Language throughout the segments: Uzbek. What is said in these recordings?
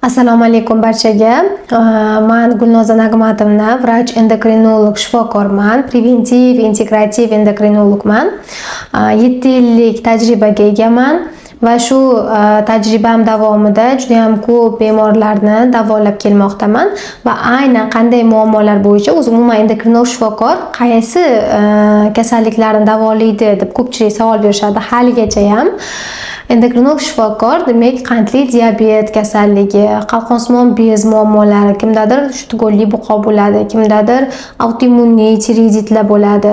Assalomu alaykum barchaga. Men Gulnoza Nagmatovna, vrach endokrinolog shifokorman, preventiv integrativ endokrinologman. 7 yillik tajribaga egaman va shu tajribam davomida juda ham ko'p bemorlarni davolab kelmoqdaman va aynan qanday muammolar bo'yicha o'zi umuman endokrinolog shifokor qaysi kasalliklarni davolaydi deb ko'pchilik savol berishadi haligacha ham. Endokrinolog shifokor demak qandli diabet kasalligi, qalqonsimon bez muammolari, kimdadir tugunli buqo bo'ladi, kimdadir autoimmun tiroiditlar bo'ladi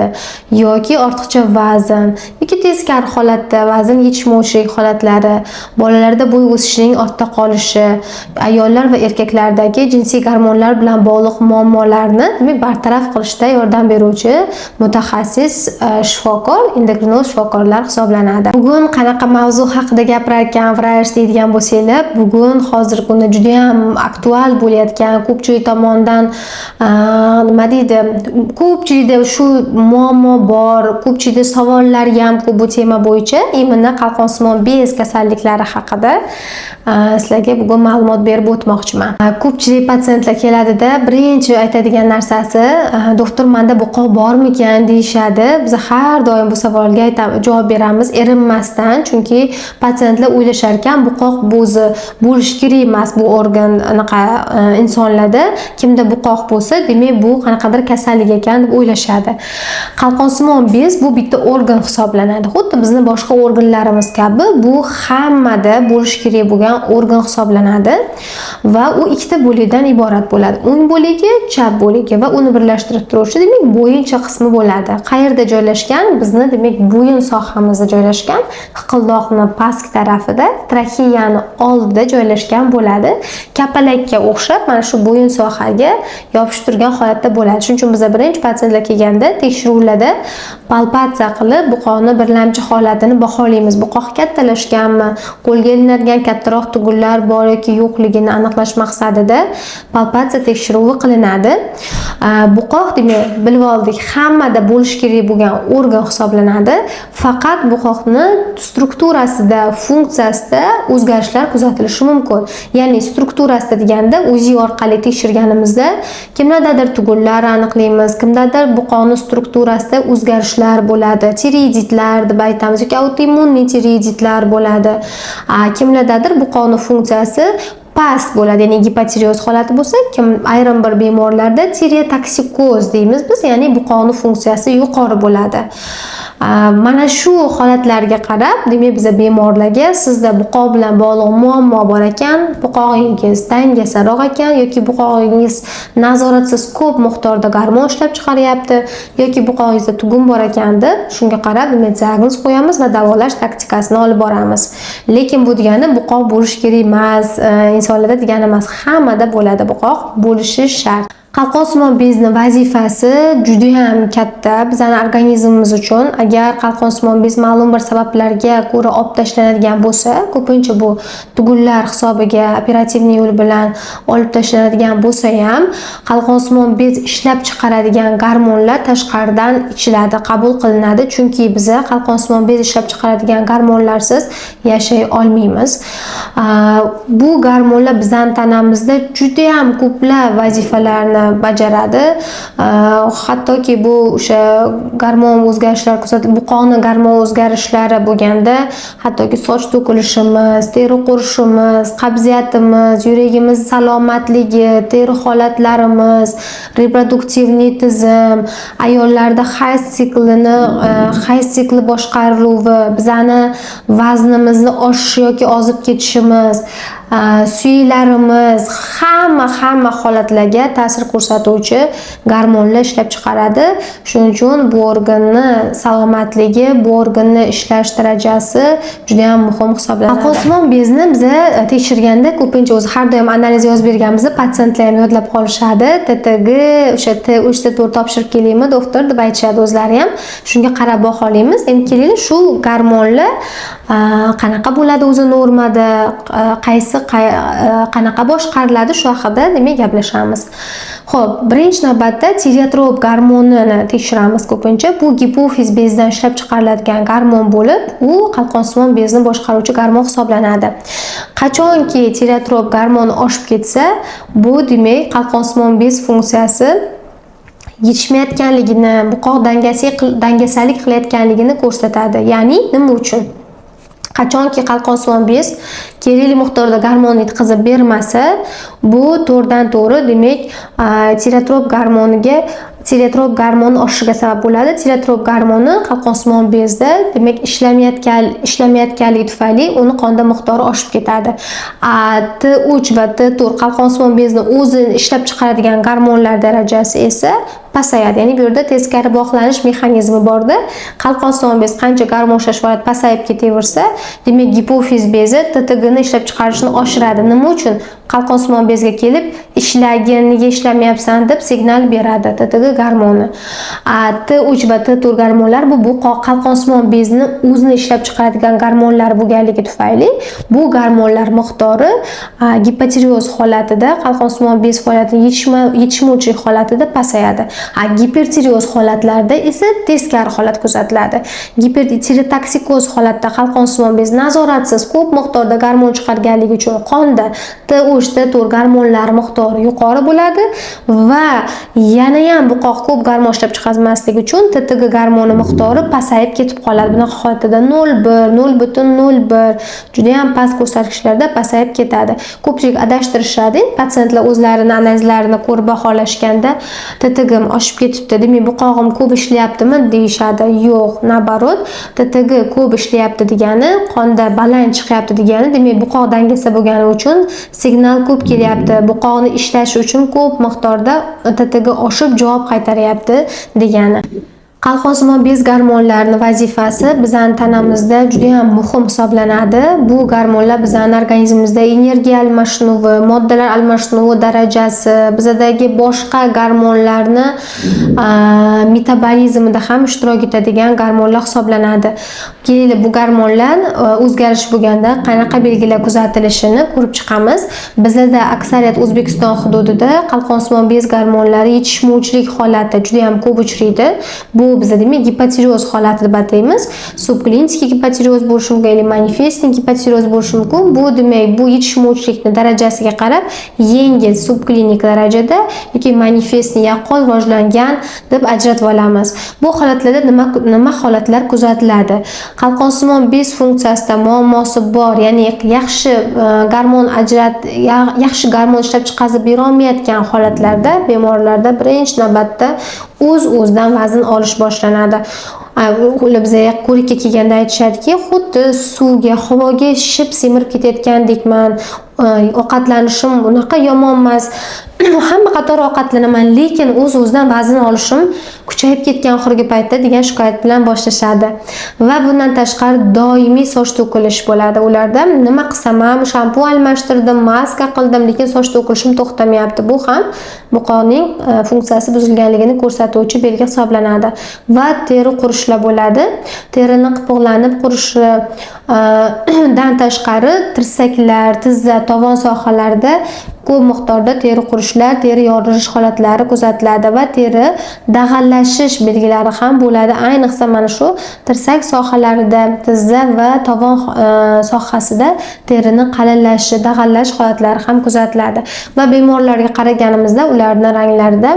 yoki ortiqcha vazn yoki teskari holatda vazn yetishmovchilik holatlari, bolalarda bo'y o'sishining ortda qolishi, ayollar va erkaklardagi jinsiy gormonlar bilan bog'liq muammolarni demak bartaraf qilishda yordam beruvchi mutaxassis shifokor endokrinolog shifokorlar hisoblanadi. Bugun qanaqa mavzu haqida gapirarkan, vrach deydigan bo'lsanglar, bugun hozirgi kunda juda ham aktual bo'layotgan, ko'pchilik tomonidan nima deydi, ko'pchilikda shu muammo bor, ko'pchilikda savollar ham ko'p bu tema bo'yicha, imенно qalqonsimon bez kasalliklari haqida sizlarga bugun ma'lumot berib o'tmoqchiman. Ko'pchilik patsientlar keladida, birinchi aytadigan narsasi, doktor, menda buqo bormikan deyishadi. Biz har doim bu savolga javob beramiz erinmasdan, chunki patsientlar o'ylashar ekan, buqoq bo'zi bo'lish kerak emas bu organ anaqa insonlarda. Kimda buqoq bo'lsa, demak bu qanaqadir kasallik ekan deb o'ylashadi. Qalqonsimon bez bu bitta organ hisoblanadi. Xuddi bizning boshqa organlarimiz kabi bu hammada bo'lish kerak bo'lgan organ hisoblanadi va u ikkita bo'lakdan iborat bo'ladi. O'ng bo'lagi, chap bo'lagi va uni birlashtirib turuvchi demak bo'yincha qismi bo'ladi. Qayerda joylashgan? Bizni demak bo'yin sohamizda joylashgan, hiqildoqni pastki tarafida, traxeyani oldida joylashgan bo'ladi. Kapalakka o'xshab mana shu bo'yin sohaga yopishib turgan holatda bo'ladi. Shuning uchun biz birinchi patsientlar kelganda tekshiruvlarda palpatsiya qilib buqoni birlamchi holatini baholaymiz. Buqoq kattalashganmi, qo'lga ilinadigan kattaroq tugunlar bor yoki yo'qligini aniqlash maqsadida palpatsiya tekshiruvi qilinadi. Buqoq demak bilib oldik, hammada bo'lish kerak bo'lgan organ hisoblanadi. Faqat buqoqni strukturasida, funksiyasida o'zgarishlar kuzatilishi mumkin. Ya'ni strukturasida deganda o'zi orqali tekshirganimizda kimdadir tugunlar aniqlaymiz, kimdadir buqoqning strukturasida o'zgarishlar bo'ladi, tiroiditlar deb aytamiz yoki autoimmun tiroiditlar bo'ladi. Kimlardadir buqoqning funksiyasi past bo'ladi, ya'ni gipotireoz holati bo'lsa, ayrim bir bemorlarda tireotoksikoz deymiz biz, ya'ni buqoqning funksiyasi yuqori bo'ladi. Mana shu holatlarga qarab, demak biz bemorlarga sizda buqoq bilan bog'liq muammo bor ekan, buqog'ingiz dangasaroq ekan yoki buqog'ingiz nazoratsiz ko'p miqdorda gormon ishlab chiqaryapti yoki buqog'ingizda tugun bor ekan deb shunga qarab demak diagnoz qo'yamiz va davolash taktikasini olib boramiz. Lekin bu degani buqoq bo'lish kerak emas, insonlarda degani emas, hammada bo'ladi, buqoq bo'lishi shart. Qalqonsimon bezning vazifasi juda ham katta bizning organizmimiz uchun. Agar qalqonsimon bez ma'lum bir sabablarga ko'ra olib tashlanadigan bo'lsa, ko'pincha bu tugunlar hisobiga operativ yo'l bilan olib tashlanadigan bo'lsa ham, qalqonsimon bez ishlab chiqaradigan gormonlar tashqaridan ichiladi, qabul qilinadi, chunki biz qalqonsimon bez ishlab chiqaradigan gormonlarsiz yashay olmaymiz. Bu gormonlar bizning tanamizda juda ham ko'plab vazifalarni bajaradi. Hattoki bu o'sha gormon o'zgarishlari kuzatilib, buqoqning gormon o'zgarishlari bo'lganda, hattoki soch to'kilishimiz, teri qurishimiz, qabziyatimiz, yuragimiz salomatligi, teri holatlarimiz, reproduktivniy tizim, ayollarda hayz sikli boshqaruvi, bizani vaznimizni oshishi yoki ozib ketishimiz, suyaklarimiz, hamma holatlarga ta'sir ko'rsatuvchi gormonlar ishlab chiqaradi. Shuning uchun bu organni salomatligi, bu organni ishlash darajasi juda ham muhim hisoblanadi. Qalqonsimon bezni biz tekshirganda ko'pincha o'zi har doim analiz yozib berganimizda patsientlar ham yodlab qolishadi. TTG, o'sha T3T4 topshirib kelaymi doktor deb aytishadi o'zlari ham. Shunga qarab baholaymiz. Endi keling shu gormonlar qanaqa bo'ladi o'zi normada, qanaqa boshqariladi shu haqida demak gaplashamiz. Xo'p, birinchi navbatda tireotrop gormonini tekshiramiz ko'pincha. Bu gipofiz bezdan ishlab chiqariladigan gormon bo'lib, u qalqonsimon bezni boshqaruvchi gormon hisoblanadi. Qachonki tireotrop gormoni oshib ketsa, bu demak qalqonsimon bez funksiyasi yetishmayotganligini, buqoq dangasalik qilayotganligini ko'rsatadi. Ya'ni nima uchun? Qachonki qalqonsimon bez kerakli miqdorda gormon yetkazib bermasa, bu to'g'ridan to'g'ri demak tireotrop gormoni oshishiga sabab bo'ladi. Tireotrop gormoni qalqonsimon bezda demak ishlamayotganligi tufayli uni qonda miqdori oshib ketadi. T3 va T4 qalqonsimon bezni o'zi ishlab chiqaradigan gormonlar darajasi esa pasayadi. Ya'ni bu yerda teskari bog'lanish mexanizmi borda. Qalqonsimon bez qancha gormon ishlash holati pasayib ketaversa, demak gipofiz bezi TTG ni ishlab chiqarishni oshiradi. Nima uchun? Qalqonsimon bezga kelib ishlagin, nega ishlamayapsan deb signal beradi TTG gormoni. T3 va T4 gormonlar bu qalqonsimon bezni o'zini ishlab chiqaradigan gormonlar bo'lganligi tufayli bu gormonlar miqdori gipotireoz holatida, qalqonsimon bez faoliyatini yetishmovchilik holatida pasayadi. Gipertireoz holatlarda esa teskari holat kuzatiladi. Gipertireotoksikoz holatda qalqonsimon bez nazoratsiz ko'p miqdorda gormon chiqarganligi uchun qonda T3 T4 gormonlar miqdori yuqori bo'ladi va yana ham buqoq ko'p gormon ishlab chiqarmaslik uchun TTG gormoni miqdori pasayib ketib qoladi. Bunaqa holatda 0,1, 0,01 juda ham past ko'rsatkichlarda pasayib ketadi. Ko'pchilik adashtirishadi. Patsientlar o'zlarini analizlarini ko'rib baholashganda TTG oshib ketibdi, demak buqog'im ko'p ishlayaptimi deyishadi. Yo'q, nabarot, TTG ko'p ishlayapti degani, qonda baland chiqyapti degani, demak buqoq dangasa bo'lgani uchun signal ko'p kelyapti. Buqoqni ishlashi uchun ko'p miqdorda TTG oshib javob qaytaryapti degani. Qalqonsimon bez gormonlarining vazifasi bizning tanamizda juda ham muhim hisoblanadi. Bu gormonlar bizning organizmimizda energiya almashinuvi, moddalar almashinuvi darajasi, bizdagi boshqa gormonlarni metabolizmida ham ishtirok etadigan gormonlar hisoblanadi. Keling, bu gormonlar o'zgarish bo'lganda qanaqa belgilar kuzatilishini ko'rib chiqamiz. Bizda aksariyat O'zbekiston hududida qalqonsimon bez gormonlari yetishmovchilik holati juda ham ko'p uchraydi. Bu bizda demak gipotireoz holati deb ataymiz. Subklinik gipotireoz bo'lishi mumkin, yoki manifestnik gipotireoz bo'lishi mumkin. Bu demak bu yetishmovchilikning darajasiga qarab yengil subklinik darajada yoki manifestni yaqqol rivojlangan deb ajratib olamiz. Bu holatlarda nima holatlar kuzatiladi? Qalqonsimon bez funksiyasida muammosi bor, ya'ni yaxshi gormon ishlab chiqarib bera olmayotgan holatlarda bemorlarda birinchi navbatda o'z-o'zidan vazn olish boshlanadi. Ular bizga ko'rikka kelganda aytishadiki, xuddi suvga, havoga shishib semirib ketayotgandekman. Ovqatlanishim bunaqa yomon emas. Hamma qator ovqatlanaman, lekin o'z-o'zidan vazn olishim kuchayib ketgan oxirgi paytda degan shikoyat bilan boshlashadi. Va bundan tashqari doimiy soch to'kilish bo'ladi. Ularda nima qilsam ham, shampun almashtirdim, maska qildim, lekin soch to'kilishim to'xtamayapti. Bu ham buqoqning funksiyasi buzilganligini ko'rsatuvchi belgi hisoblanadi. Va teri qurishlar bo'ladi. Terining qipqlanib qurishidan tashqari tirsaklar, tizza, tovon sohalarida ko'p miqdorda teri qurishlar, teri yorish holatlari kuzatiladi va teri dag'allashish belgilari ham bo'ladi. Ayniqsa mana shu tirsak sohalarida, tizza va tovon sohasida terining qalinlashi, dag'allash holatlari ham kuzatiladi. Va bemorlarga qaraganimizda ularning ranglarida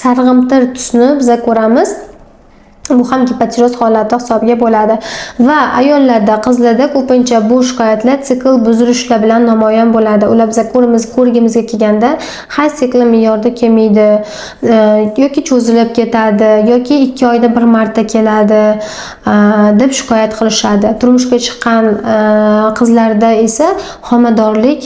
sarg'imtir tusni biz ko'ramiz. Bu ham gipotireoz holati hisobiga bo'ladi. Va ayollarda, qizlarda ko'pincha bu shikoyatlar sikl buzilishlar bilan namoyon bo'ladi. Ular biz ko'rigimizga kelganda hayz sikli me'yorda kelmaydi, yoki cho'zilib ketadi, yoki 2 oyda bir marta keladi deb shikoyat qilishadi. Turmushga chiqqan qizlarda esa homiladorlik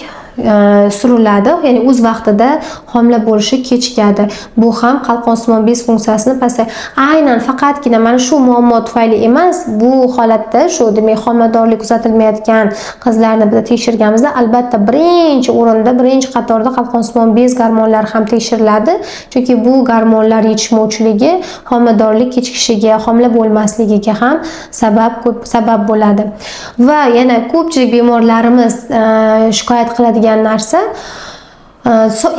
suriladi, ya'ni o'z vaqtida homila bo'lishi kechikadi. Bu ham qalqonsimon bez funksiyasini pastaytiradi. Aynan faqatgina mana shu muammo tufayli emas, bu holatda shu demak homiladorlik kuzatilmayotgan qizlarni biz tekshirganimizda albatta birinchi o'rinda, birinchi qatorda qalqonsimon bez gormonlari ham tekshiriladi. Chunki bu gormonlar yetishmovchiligi homiladorlik kechikishiga, homila bo'lmasligiga ham sabab bo'ladi. Va yana ko'pchilik bemorlarimiz shikoyat qiladigan narsa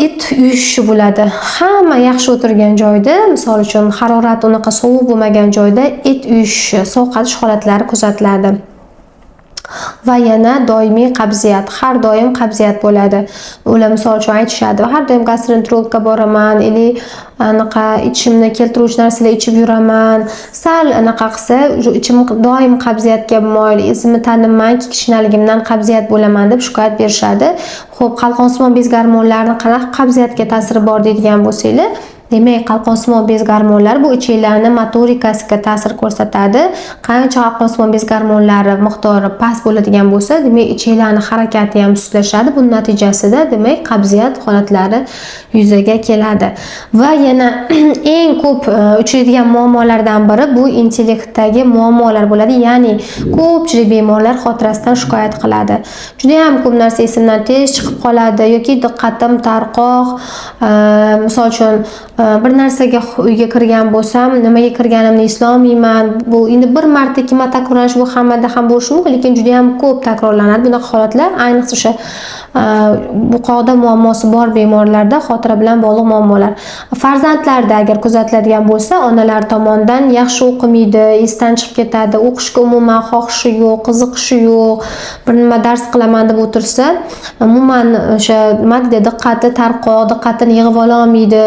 it uyushishi bo'ladi. Hamma yaxshi o'tirgan joyda, misol uchun harorat unaqa sovuq bo'lmagan joyda it uyushishi, sovqatish holatlari kuzatiladi. Va yana doimiy qabziyat, har doim qabziyat bo'ladi. Ular misol uchun aytishadi, har doim gastroenterologga boraman, anaqa ichimni keltiruvchi narsalar ichib yuraman. Sal anaqa qilsa, ichim doim qabziyatga moyil, o'zimni tanimayman, kichkinaligimdan qabziyat bo'laman deb shikoyat berishadi. Xo'p, qalqonsimon bez gormonlarining qanaqa qabziyatga ta'siri bor deydigan bo'lsanglar, demak, qalqonsimon bez gormonlari bu ichaklarning motorikasiga ta'sir ko'rsatadi. Qancha qalqonsimon bez gormonlari miqdori past bo'ladigan bo'lsa, demak, ichaklarning harakati ham sustlashadi. Buning natijasida, demak, qabziyat holatlari yuzaga keladi. Va yana eng ko'p uchraydigan muammolardan biri bu intellektdagi muammolar bo'ladi. Ya'ni, ko'pchilik bemorlar xotirasidan shikoyat qiladi. Juda ham ko'p narsa esimdan tez chiqib qoladi yoki diqqatim tarqoq, misol uchun bir narsaga uyga kirgan bo'lsam, nimaga kirganimni eslolmayman. Bu endi bir marta, ikki marta takrorlanish bu hammada ham bo'lishi mumkin, lekin juda ham ko'p takrorlanadi. Bunaqa holatlar ayniqsa o'sha buqoqda muammosi bor bemorlarda xotira bilan bog'liq muammolar. Farzandlarda agar kuzatiladigan bo'lsa, onalar tomonidan yaxshi o'qimaydi, esdan chiqib ketadi, o'qishga umuman xohishi yo'q, qiziqishi yo'q, bir nima dars qilaman deb o'tirsa, umuman o'sha nima deydi, diqqati tarqoq, diqqatini yig'ib ola olmaydi.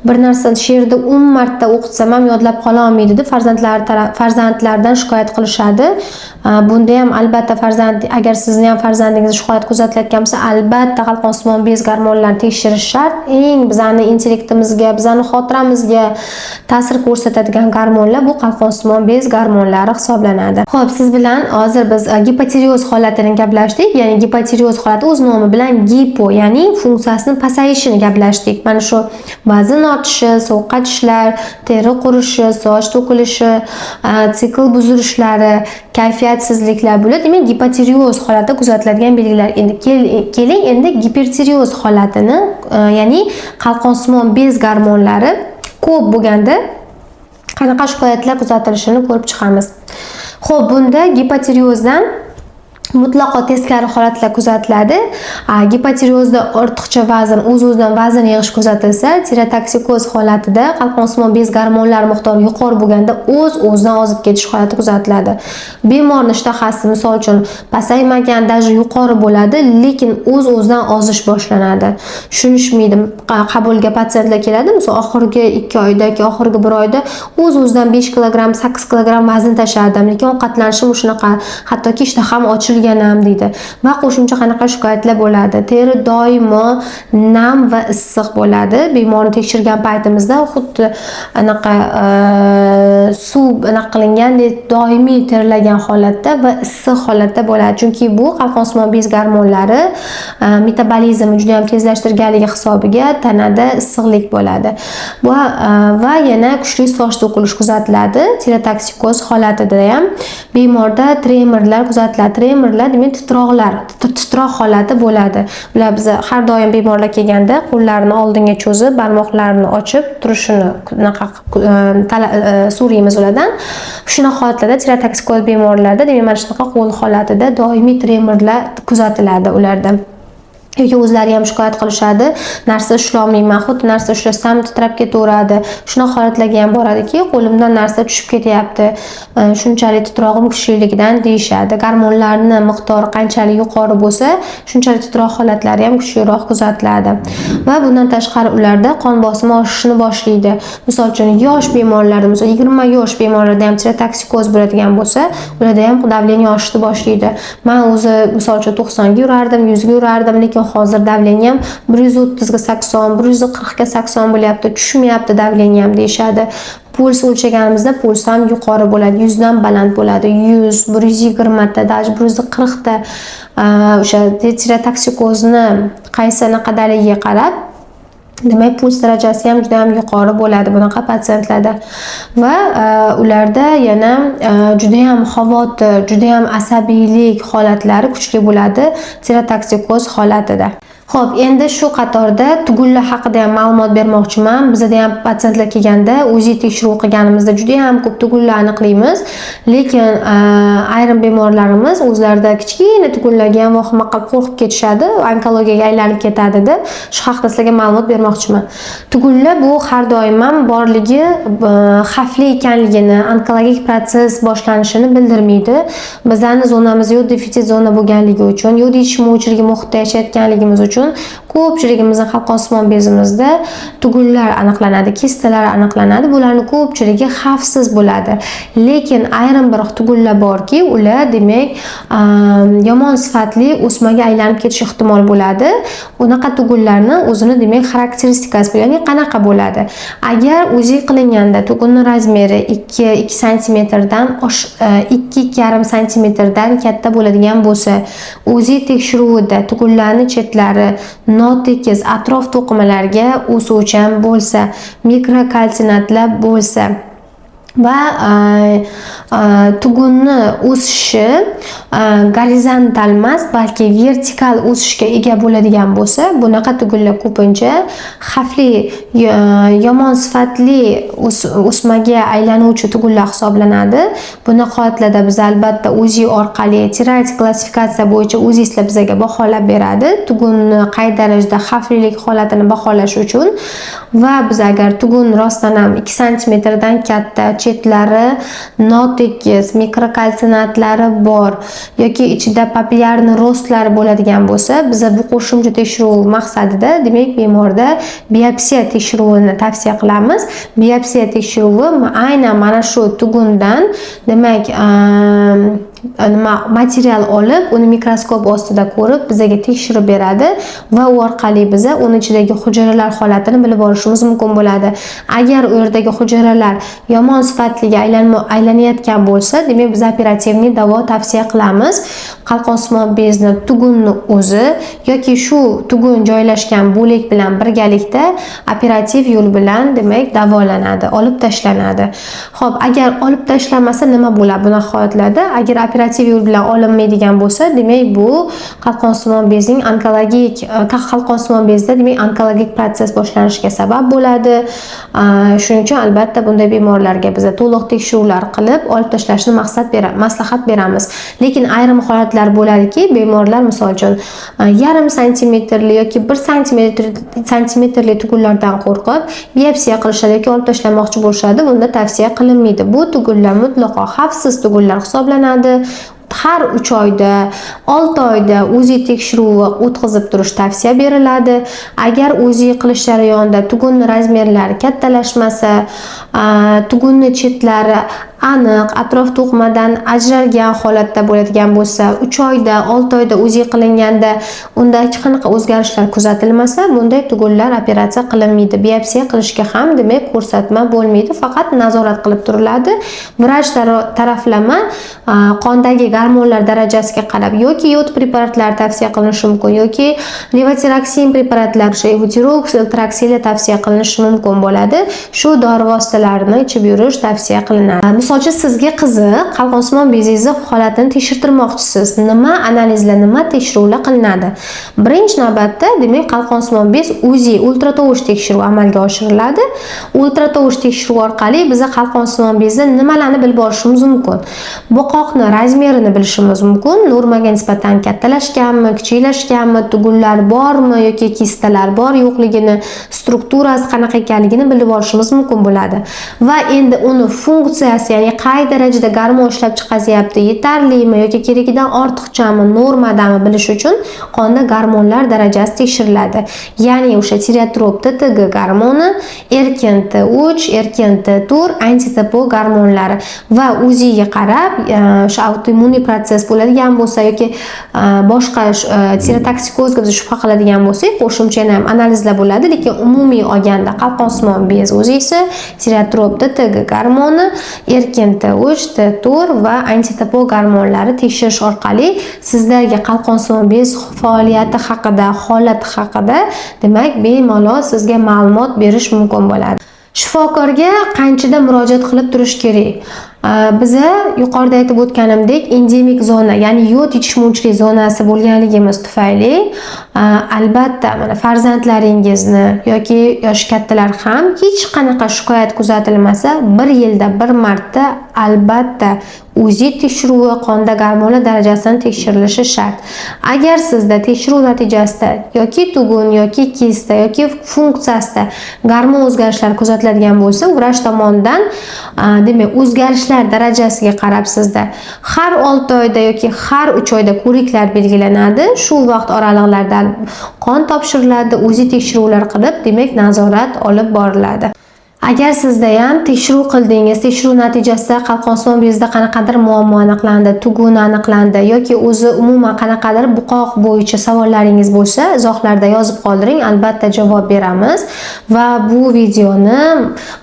Bir narsani she'rda 10 marta o'qitsam ham yodlab qola olmaydi deb farzandlardan shikoyat qilishadi. Bunda ham albatta agar sizni ham farzandingiz shu holat kuzatilayotgan bo'lsa, albatta qalqonsimon bez gormonlarini tekshirish shart. Eng bizani intellektimizga, bizani xotiramizga ta'sir ko'rsatadigan gormonlar bu qalqonsimon bez gormonlari hisoblanadi. Xo'p, siz bilan hozir biz gipotireoz holatini gaplashdik. Ya'ni gipotireoz holati o'z nomi bilan gipo, ya'ni funksiyasining pasayishini gaplashdik. Mana shu vazn ortishi, sovqotishlar, teri qurishi, soch to'kilishi, sikl buzilishlari, kayfiyatsizliklar bo'ladi. Demak, gipotireoz holatida kuzatiladigan belgilar. Endi keling endi gipertireoz holatini, ya'ni qalqonsimon bez gormonlari ko'p bo'lganda qanaqa shikoyatlar kuzatilishini ko'rib chiqamiz. Xo'p, bunda gipotireozdan mutlaqo teskari holatlar kuzatiladi. Gipotireozda ortiqcha vazn, o'z-o'zidan vazn yig'ish kuzatilsa, tirotoksikoz holatida qalqonsimon bez gormonlari miqdori yuqori bo'lganda o'z-o'zidan ozib ketish holati kuzatiladi. Bemorning ishtahasi misol uchun pasaymagan, даже yuqori bo'ladi, lekin o'z-o'zidan ozish boshlanadi. Tushunishmaydi. Qabulga patsientlar keladi, misol oxirgi 2 oyda yoki oxirgi 1 oyda o'z-o'zidan 5 kg, 8 kg vazn tashladim, lekin ovqatlanishim shunaqa, hattoki ishtaham ochilganam deydi. Va qo'shimcha qanaqa shikoyatlar bo'ladi? Teri doimo nam va issiq bo'ladi. Bemorni tekshirgan paytimizda xuddi anaqa suv anaqa qilingandek doimiy terlagan holatda va issiq holatda bo'ladi. Chunki bu qalqonsimon bez gormonlari metabolizmni juda ham tezlashtirganligi hisobiga tanada issiqlik bo'ladi. Va yana kuchli soch to'kilish kuzatiladi. Tirotoksikoz holatida ham bemorda tremorlar kuzatiladi. Tremorlar demak titroq holati bo'ladi. Ular biz har doim bemorlar kelganda qo'llarini oldinga cho'zib, barmoqlarini ochib turishini so'raymiz ulardan. Shunaqa holatlarda tirotoksikoz bemorlarda demak mana shunaqa qo'l holatida doimiy tremorlar kuzatiladi ularda. Yoki o'zlari ham shikoyat qilishadi, narsa ushlolmayman, xuddi narsa ushlasam titrab ketaveradi. Shunaqa holatlarga ham boradiki, qo'limdan narsa tushib ketyapti, shunchalik titrog'im kuchliligidan deyishadi. Gormonlarning miqdori qanchalik yuqori bo'lsa, shunchalik titroq holatlari ham kuchliroq kuzatiladi. Va bundan tashqari ularda qon bosimi oshishni boshlaydi. Misol uchun yosh bemorlarda, misol 20 yosh bemorlarda ham tirotoksikoz bo'ladigan bo'lsa, ularda ham davleniya oshishni boshlaydi. Men o'zi misol uchun 90 ga yurardim, 100 ga yurardim, lekin lekin hozir davleniyam 130 ga 80, 140 ga 80 bo'lyapti, tushmayapti davleniyam deyishadi. Puls o'lchaganimizda puls ham yuqori bo'ladi, 100 dan baland bo'ladi. 100, 120 ta, даже 140 ta o'sha tirotoksikozni qaysi qadariga qarab demak puls darajasi ham juda ham yuqori bo'ladi bunaqa patsientlarda va ularda yana juda ham xavotir, juda ham asabiylik holatlari kuchli bo'ladi tirotoksikoz holatida. Xo'p, endi shu qatorda tugullar haqida ham ma'lumot bermoqchiman. Bizda ham patsientlar kelganda o'zi tekshiruv qilganimizda juda ham ko'p tugullar aniqlaymiz, lekin ayrim bemorlarimiz o'zlarida kichkina tugullarga ham vahima qilib qo'rqib ketishadi, onkologiyaga aylanib ketadi-da. Shu haqida sizlarga ma'lumot bermoqchiman. Tugullar bu har doim ham borligi xavfli ekanligini, onkologik proses boshlanishini bildirmaydi. Bizning zonamiz yod defitsit zona bo'lganligi uchun, yod yetishmovchiligi muhitda yashayotganligimiz uchun ko'pchiligimizning qalqonsimon bezimizda tugullar aniqlanadi, kistalar aniqlanadi. Bularning ko'pchiligi xavfsiz bo'ladi. Lekin ayrim bir tugullar borki, ular demak yomon sifatli o'smaga aylanib ketish ehtimoli bo'ladi. Unaqa tugullarni o'zini demak xarakteristikasi, ya'ni qanaqa bo'ladi? Agar o'zi qilinganda tugunning razmeri 2 sm dan 2,5 sm dan katta bo'ladigan bo'lsa, o'zi tekshiruvida tugullarning chetlari notekis, atrof to'qimalarga o'suvchan bo'lsa, mikrokalsinatlar bo'lsa va tugunni o'sishi gorizontal emas, balki vertikal o'sishga ega bo'ladigan bo'lsa, bunaqa tugullar ko'pincha xavfli, yomon sifatli o'smaga aylanuvchi tugullar hisoblanadi. Bunaqa holatlarda biz albatta OZI orqali tiroid klassifikatsiya bo'yicha o'zingizlar bizga baholab beradi. Tugunni qay darajada xavflilik holatini baholash uchun va biz agar tugun rostdan ham 2 sm dan katta, chetlari notekis, mikrokalsinatlari bor yoki ichida papillarni rostlari bo'ladigan bo'lsa, biz bu qo'shimcha tekshiruv maqsadida demak bemorda biopsiya tekshiruvini tavsiya qilamiz. Biopsiya tekshiruvi aynan mana shu tugundan demak material olib, uni mikroskop ostida ko'rib bizga tekshirib beradi va u orqali biz uni ichidagi hujayralar holatini bilib olishimiz mumkin bo'ladi. Agar u yerdagi hujayralar yomon sifatliga aylanayotgan bo'lsa, demak biz operativniy davo tavsiya qilamiz. Qalqonsimon bezni tugunni o'zi yoki shu tugun joylashgan bo'lak bilan birgalikda operativ yo'l bilan demak davolanadi, olib tashlanadi. Xo'p, agar olib tashlanmasa nima bo'ladi bunaqa holatlarda? Agar operativ yo'l bilan olinmaydigan bo'lsa, demak bu qalqonsimon bezning onkologik qalqonsimon bezda demak onkologik proses boshlanishiga sabab bo'ladi. Shuning uchun albatta bunday bemorlarga biz to'liq tekshiruvlar qilib olib tashlashni maslahat beramiz. Lekin ayrim holatlar bo'ladiki, bemorlar misol uchun yarim santimetrli yoki 1 santimetrli tugullardan qo'rqib biopsiya qilishadi yoki olib tashlamoqchi bo'lishadi. Bunda tavsiya qilinmaydi. Bu tugullar mutlaqo xavfsiz tugullar hisoblanadi. Har 3 oyda, 6 oyda o'zi tekshiruvi o'tkazib turish tavsiya beriladi. Agar o'zi qilish jarayonida tugunning razmerlari kattalashmasa, tugunning chetlari aniq, atrof to'qimadan ajralgan holatda bo'ladigan bo'lsa, 3 oyda, 6 oyda o'zi qilinganda unda hech qanaqa o'zgarishlar kuzatilmasa, bunday tugullar operatsiya qilinmaydi. Biopsiya qilishga ham demak ko'rsatma bo'lmaydi, faqat nazorat qilib turiladi. Vrach taraflama qondagi gormonlar darajasiga qarab yoki yod preparatlari tavsiya qilinishi mumkin yoki levotiroksin preparatlari, evutiroksil, eltraksil tavsiya qilinishi mumkin bo'ladi. Shu dori vositalarini ichib yurish tavsiya qilinadi. Misol uchun sizga qiziq, qalqonsimon bezingiz holatini tekshirtirmoqchisiz. Nima analizlar, nima tekshiruvlar qilinadi? Birinchi navbatda demak qalqonsimon bez o'zi ultratovush tekshiruvi amalga oshiriladi. Ultratovush tekshiruvi orqali biz qalqonsimon bezda nimalarni bilib olishimiz mumkin? Boqoqni razmerini bilishimiz mumkin. Normaga nisbatan kattalashganmi, kichiklashganmi, tugunlar bormi yoki kistalar bor yo'qligini, strukturasi qanaqa ekanligini bilib olishimiz mumkin bo'ladi. va endi uni funksiyasi, ya'ni qay darajada gormon ishlab chiqazyapti, yetarlimi yoki keragidan ortiqchami, normadami bilish uchun qonda gormonlar darajasi tekshiriladi. Ya'ni o'sha tireotrop TTG gormoni, erkin T3, erkin T4, antitepo gormonlari va o'ziga qarab o'sha autoimmuniy proses bo'ladigan bo'lsa yoki boshqa tirotoksikozga biz shubha qiladigan bo'lsak, qo'shimcha ham analizlar bo'ladi, lekin umumiy olganda qalqonsimon bez o'zi esa tireotrop TTG gormoni, erkin T3, T4 va antitepo gormonlari tekshirish orqali sizlarga qalqonsimon bez faoliyati haqida, holati haqida demak bemalol sizga ma'lumot berish mumkin bo'ladi. Shifokorga qanchada murojaat qilib turish kerak? Biza yuqorida aytib o'tganimdek endemik zona, ya'ni yod yetishmovchilik zonasi bo'lganligimiz tufayli albatta mana farzandlaringizni yoki yoshi kattalar ham hech qanaqa shikoyat kuzatilmasa, bir yilda bir marta albatta UZI tekshiruvi, qonda gormonlar darajasidan tekshirilishi shart. Agar sizda tekshiruv natijasida yoki tugun yoki kista yoki funksiyasida gormon o'zgarishlari kuzatiladigan bo'lsa, vrach tomonidan demak o'zgarishlar darajasiga qarab sizda har 6 oyda yoki har 3 oyda ko'riklar belgilanadi. Shu vaqt oralig'larida qon topshiriladi, UZI tekshiruvlar qilib, demak nazorat olib boriladi. Agar sizda ham tekshiruv qildingiz, tekshiruv natijasida qalqonsimon bezda qanaqadir muammo aniqlandi, tugun aniqlandi yoki o'zi umuman qanaqadir buqoq bo'yicha savollaringiz bo'lsa, izohlarda yozib qoldiring, albatta javob beramiz va bu videoni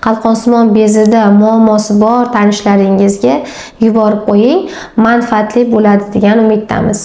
qalqonsimon bezida muammosi bor tanishlaringizga yuborib qo'ying, manfaatli bo'ladi degan umiddamiz.